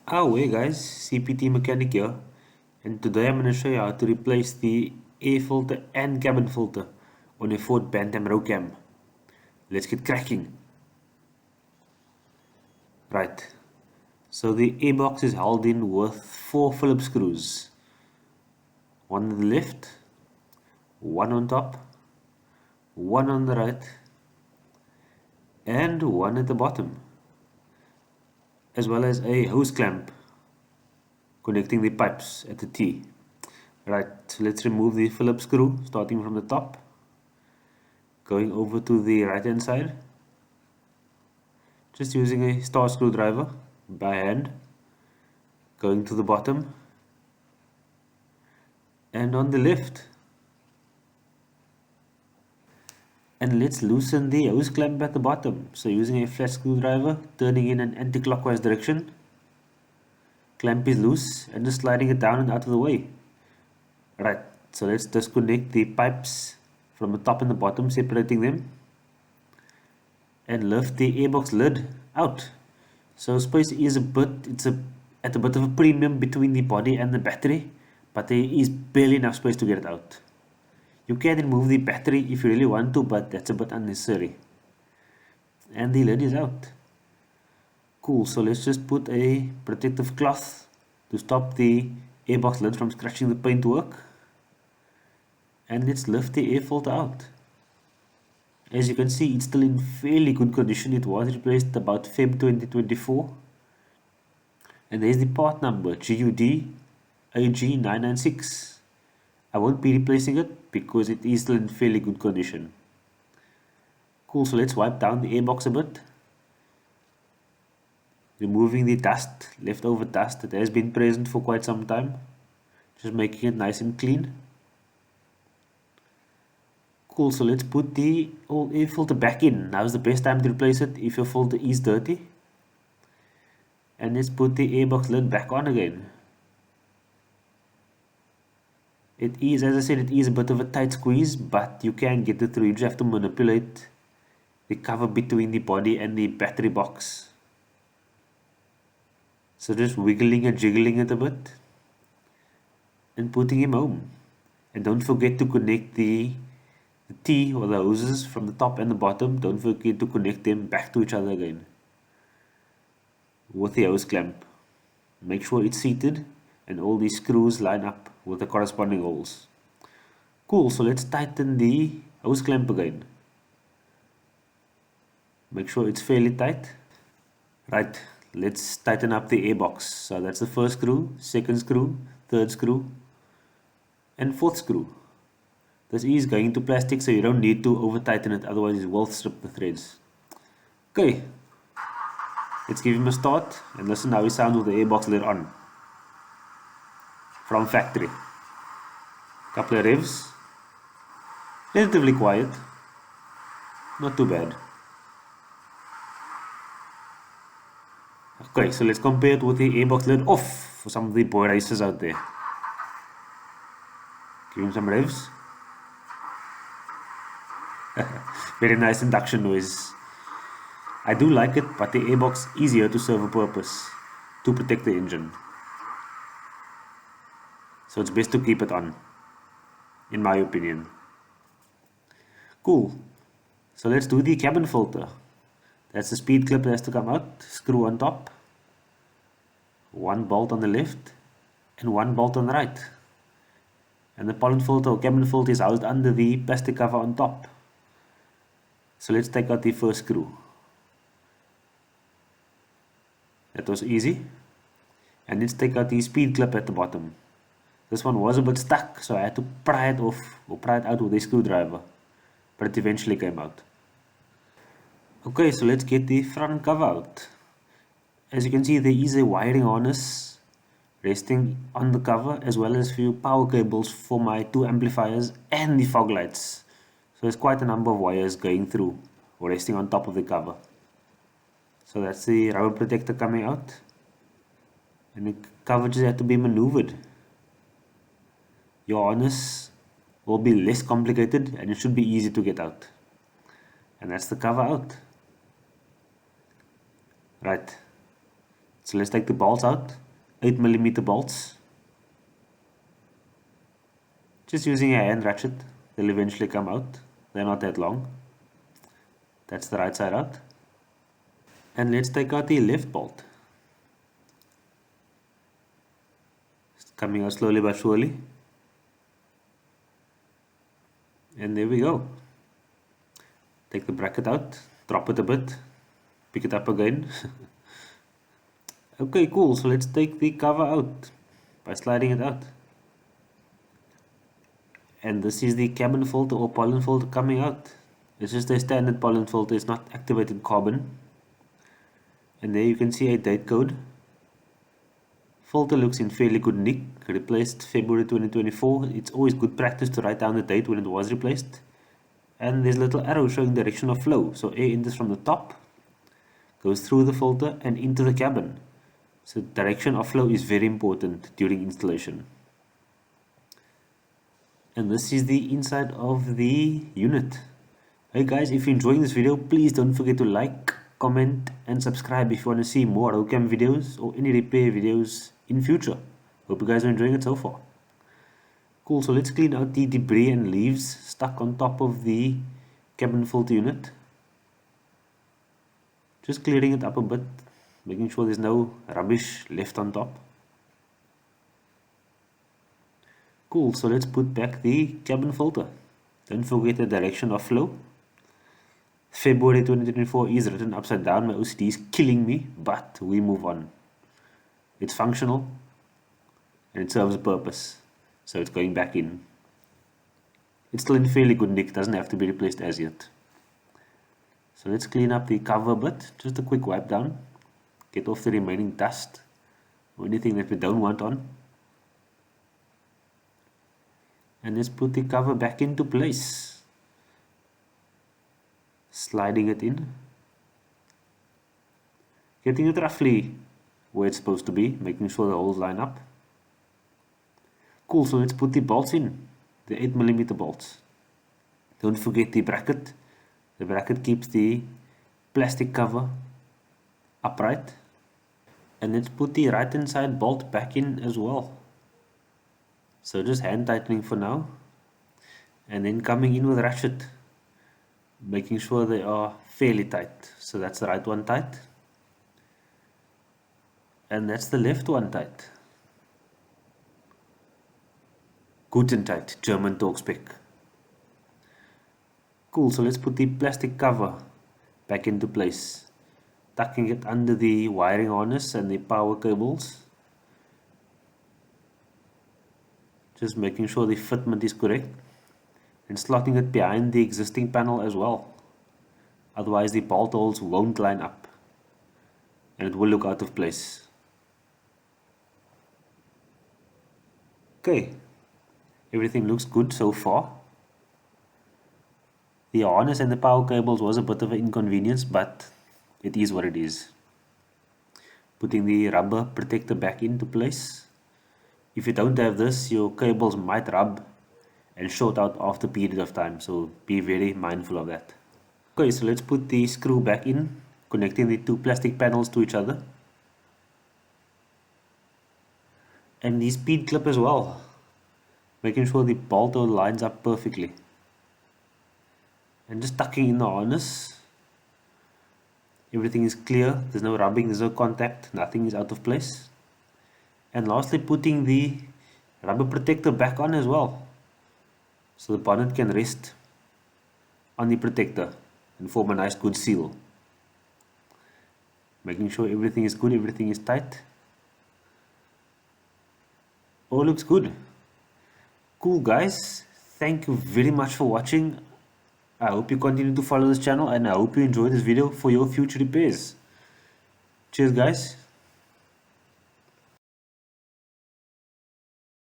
Hey guys, CPT mechanic here, and today I'm going to show you how to replace the air filter and cabin filter on a Ford Bantam Rocam. Let's get cracking. Right, so the air box is held in with 4 Phillips screws. One on the left, one on top, one on the right, and one at the bottom, as well as a hose clamp connecting the pipes at the T. Right, so let's remove the Phillips screw starting from the top, going over to the right hand side, just using a star screwdriver by hand, going to the bottom, and on the left. And let's loosen the hose clamp at the bottom. So using a flat screwdriver, turning in an anti-clockwise direction, clamp is loose and just sliding it down and out of the way. Right, so let's disconnect the pipes from the top and the bottom, separating them, and lift the airbox lid out. So space is at a bit of a premium between the body and the battery, but there is barely enough space to get it out. You can remove the battery if you really want to, but that's a bit unnecessary. And the lid is out. Cool, so let's just put a protective cloth to stop the airbox lid from scratching the paintwork. And let's lift the air filter out. As you can see, it's still in fairly good condition. It was replaced about Feb 2024. And there's the part number, GUD AG996. I won't be replacing it because it is still in fairly good condition. Cool, so let's wipe down the airbox a bit. Removing the dust, leftover dust that has been present for quite some time. Just making it nice and clean. Cool, so let's put the old air filter back in. Now's the best time to replace it if your filter is dirty. And let's put the airbox lid back on again. It is, as I said, it is a bit of a tight squeeze, but you can get it through. You just have to manipulate the cover between the body and the battery box. So just wiggling and jiggling it a bit and putting him home. And don't forget to connect the T or the hoses from the top and the bottom. Don't forget to connect them back to each other again with the hose clamp. Make sure it's seated and all these screws line up with the corresponding holes. Cool, so let's tighten the hose clamp again. Make sure it's fairly tight. Right, let's tighten up the airbox. So that's the first screw, second screw, third screw, and fourth screw. This is going into plastic, so you don't need to over tighten it, otherwise it will strip the threads. Okay, let's give him a start and listen how he sounds with the airbox lid on. From factory. Couple of revs. Relatively quiet. Not too bad. Okay, so let's compare it with the airbox lid off for some of the boy racers out there. Give him some revs. Very nice induction noise. I do like it, but the airbox is here to serve a purpose, to protect the engine. So it's best to keep it on, in my opinion. Cool. So let's do the cabin filter. That's the speed clip that has to come out, screw on top, one bolt on the left, and one bolt on the right. And the pollen filter or cabin filter is housed under the plastic cover on top. So let's take out the first screw. That was easy. And let's take out the speed clip at the bottom. This one was a bit stuck, so I had to pry it off or pry it out with a screwdriver. But it eventually came out. Okay, so let's get the front cover out. As you can see, there is a wiring harness resting on the cover, as well as a few power cables for my 2 amplifiers and the fog lights. So there's quite a number of wires going through or resting on top of the cover. So that's the rubber protector coming out. And the cover just had to be maneuvered. Your harness will be less complicated and it should be easy to get out. And that's the cover out. Right. So let's take the bolts out, 8mm bolts. Just using a hand ratchet, they'll eventually come out. They're not that long. That's the right side out. And let's take out the left bolt. It's coming out slowly but surely. And there we go. Take the bracket out, drop it a bit, pick it up again. Okay, cool. So let's take the cover out by sliding it out. And this is the cabin filter or pollen filter coming out. It's just a standard pollen filter, it's not activated carbon. And there you can see a date code. Filter looks in fairly good nick, replaced February 2024. It's always good practice to write down the date when it was replaced. And there's a little arrow showing direction of flow. So air enters from the top, goes through the filter and into the cabin. So direction of flow is very important during installation. And this is the inside of the unit. Hey guys, if you're enjoying this video, please don't forget to like, comment and subscribe if you want to see more Rocam videos or any repair videos in future. Hope you guys are enjoying it so far. Cool, so let's clean out the debris and leaves stuck on top of the cabin filter unit. Just clearing it up a bit, making sure there's no rubbish left on top. Cool, so let's put back the cabin filter. Don't forget the direction of flow. February 2024 is written upside down. My OCD is killing me, but we move on. It's functional and it serves a purpose. So it's going back in. It's still in fairly good nick, doesn't have to be replaced as yet. So let's clean up the cover a bit. Just a quick wipe down. Get off the remaining dust or anything that we don't want on. And let's put the cover back into place. Sliding it in. Getting it roughly where it's supposed to be, making sure the holes line up. Cool, so let's put the bolts in, the 8mm bolts. Don't forget the bracket. The bracket keeps the plastic cover upright. And let's put the right hand side bolt back in as well. So just hand tightening for now, and then coming in with ratchet, making sure they are fairly tight. So that's the right one tight, and that's the left one tight. Good and tight, German talk spec. Cool, so let's put the plastic cover back into place, tucking it under the wiring harness and the power cables. Just making sure the fitment is correct and slotting it behind the existing panel as well. Otherwise the bolt holes won't line up and it will look out of place. Okay, everything looks good so far. The harness and the power cables was a bit of an inconvenience, but it is what it is. Putting the rubber protector back into place. If you don't have this, your cables might rub and short out after a period of time, so be very mindful of that. Okay, so let's put the screw back in, connecting the two plastic panels to each other. And the speed clip as well, making sure the bolt hole lines up perfectly. And just tucking in the harness. Everything is clear, there's no rubbing, there's no contact, nothing is out of place. And lastly, putting the rubber protector back on as well, so the bonnet can rest on the protector and form a nice good seal. Making sure everything is good, everything is tight. All looks good. Cool guys, thank you very much for watching. I hope you continue to follow this channel and I hope you enjoy this video for your future repairs. Cheers guys.